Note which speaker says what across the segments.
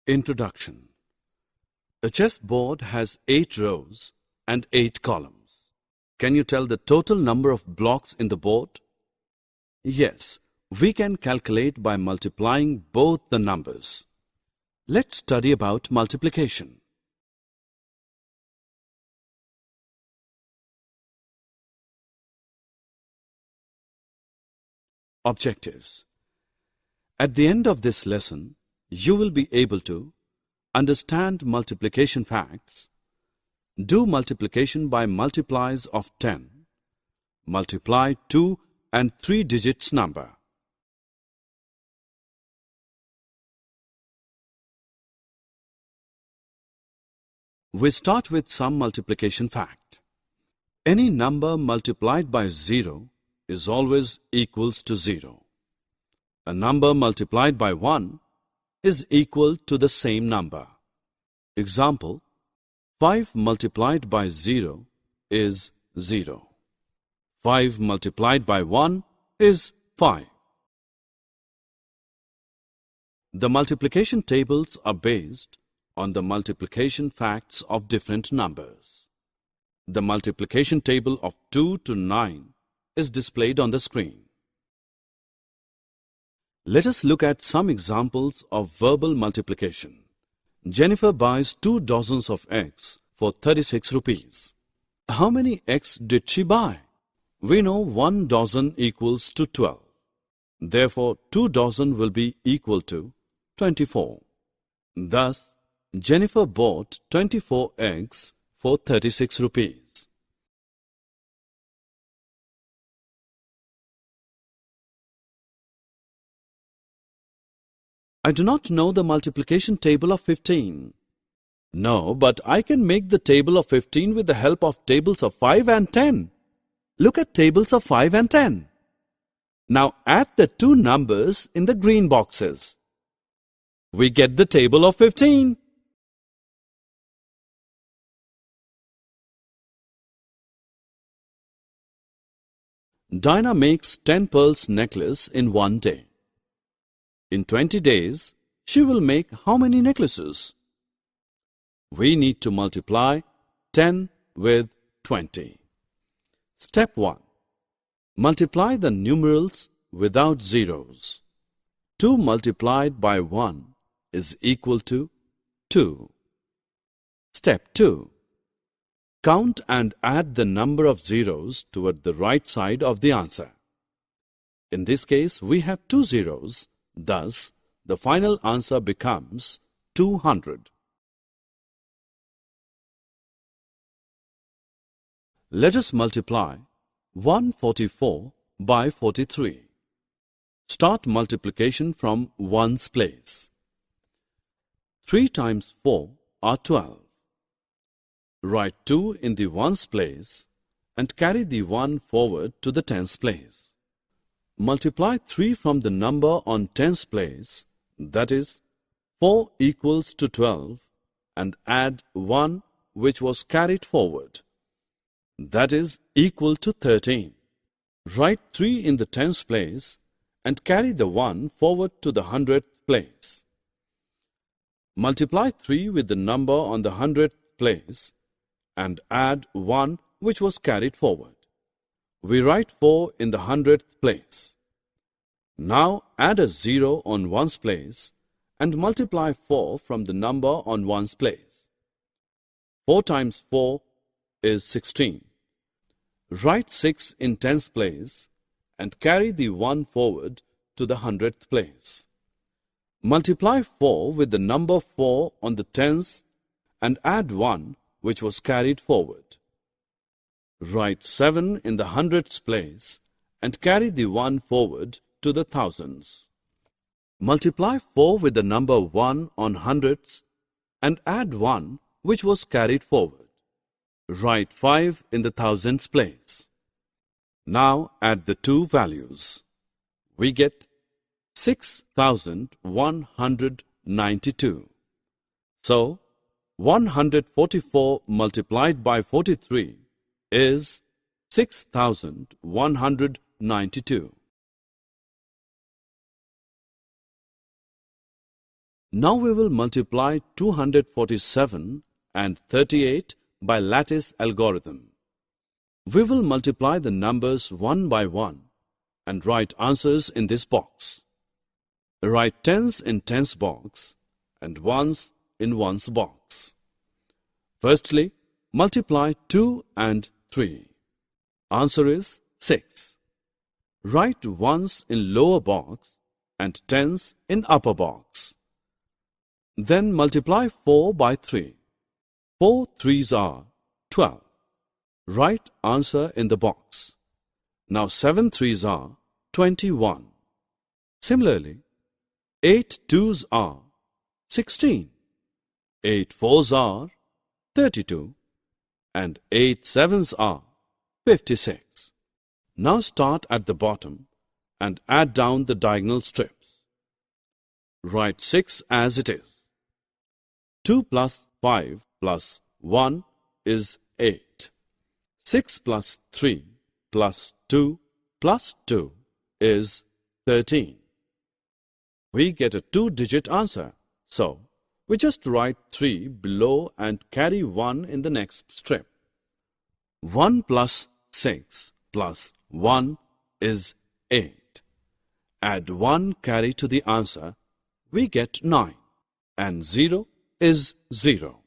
Speaker 1: Introduction. A chessboard has 8 rows and 8 columns. Can you tell the total number of blocks in the board? Yes, we can calculate by multiplying both the numbers. Let's study about multiplication. Objectives. At the end of this lesson, you will be able to understand multiplication facts, do multiplication by multiplies of 10, multiply 2 and 3 digits number. We start with some multiplication fact. Any number multiplied by 0 is always equals to 0. A number multiplied by 1 is equal to the same number. Example, 5 multiplied by 0 is 0. 5 multiplied by 1 is 5. The multiplication tables are based on the multiplication facts of different numbers. The multiplication table of 2 to 9 is displayed on the screen. Let us look at some examples of verbal multiplication. Jennifer buys 2 dozens of eggs for 36 rupees. How many eggs did she buy? We know 1 dozen equals to 12. Therefore, 2 dozen will be equal to 24. Thus, Jennifer bought 24 eggs for 36 rupees. I do not know the multiplication table of 15. No, but I can make the table of 15 with the help of tables of 5 and 10. Look at tables of 5 and 10. Now add the two numbers in the green boxes. We get the table of 15. Dinah makes 10 pearls necklace in 1 day. In 20 days, she will make how many necklaces? We need to multiply 10 with 20. Step 1. Multiply the numerals without zeros. 2 multiplied by 1 is equal to 2. Step 2. Count and add the number of zeros toward the right side of the answer. In this case, we have 2 zeros. Thus, the final answer becomes 200. Let us multiply 144 by 43. Start multiplication from 1's place. 3 times 4 are 12. Write 2 in the 1's place and carry the 1 forward to the 10's place. Multiply 3 from the number on 10's place, that is, 4 equals to 12, and add 1 which was carried forward, that is, equal to 13. Write 3 in the 10's place and carry the 1 forward to the 100th place. Multiply 3 with the number on the 100th place and add 1 which was carried forward. We write 4 in the 100th place. Now add a 0 on 1's place and multiply 4 from the number on 1's place. 4 times 4 is 16. Write 6 in 10's place and carry the 1 forward to the 100th place. Multiply 4 with the number 4 on the 10's and add 1 which was carried forward. Write 7 in the 100th place and carry the 1 forward to the thousands. Multiply 4 with the number 1 on hundreds and add 1 which was carried forward. Write 5 in the thousands place. Now add the two values. We get 6,192. So, 144 multiplied by 43 is 6,192. Now we will multiply 247 and 38 by lattice algorithm. We will multiply the numbers one by one and write answers in this box. Write tens in tens box and ones in ones box. Firstly, multiply 2 and 3. Answer is 6. Write ones in lower box and tens in upper box. Then multiply 4 by 3. 4 threes are 12. Write answer in the box. Now 7 threes are 21. Similarly, 8 twos are 16. 8 fours are 32. And 8 sevens are 56. Now start at the bottom and add down the diagonal strips. Write 6 as it is. 2 plus 5 plus 1 is 8. 6 plus 3 plus 2 plus 2 is 13. We get a 2-digit answer, so we just write 3 below and carry 1 in the next strip. 1 plus 6 plus 1 is 8. Add 1 carry to the answer, we get 9, and 0 is 0.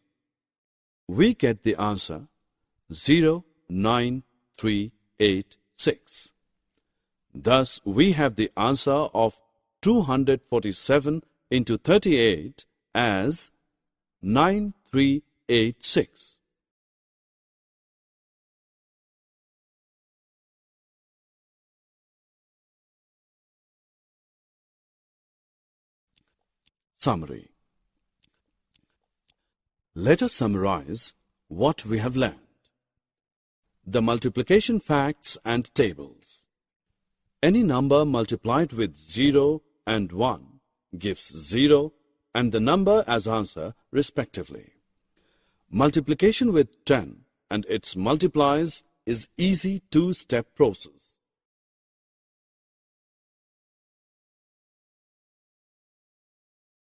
Speaker 1: We get the answer 09386. Thus, we have the answer of 247 into 38 as 9386. Summary. Let us summarize what we have learned. The multiplication facts and tables. Any number multiplied with 0 and 1 gives 0 and the number as answer respectively. Multiplication with 10 and its multiplies is easy two-step process.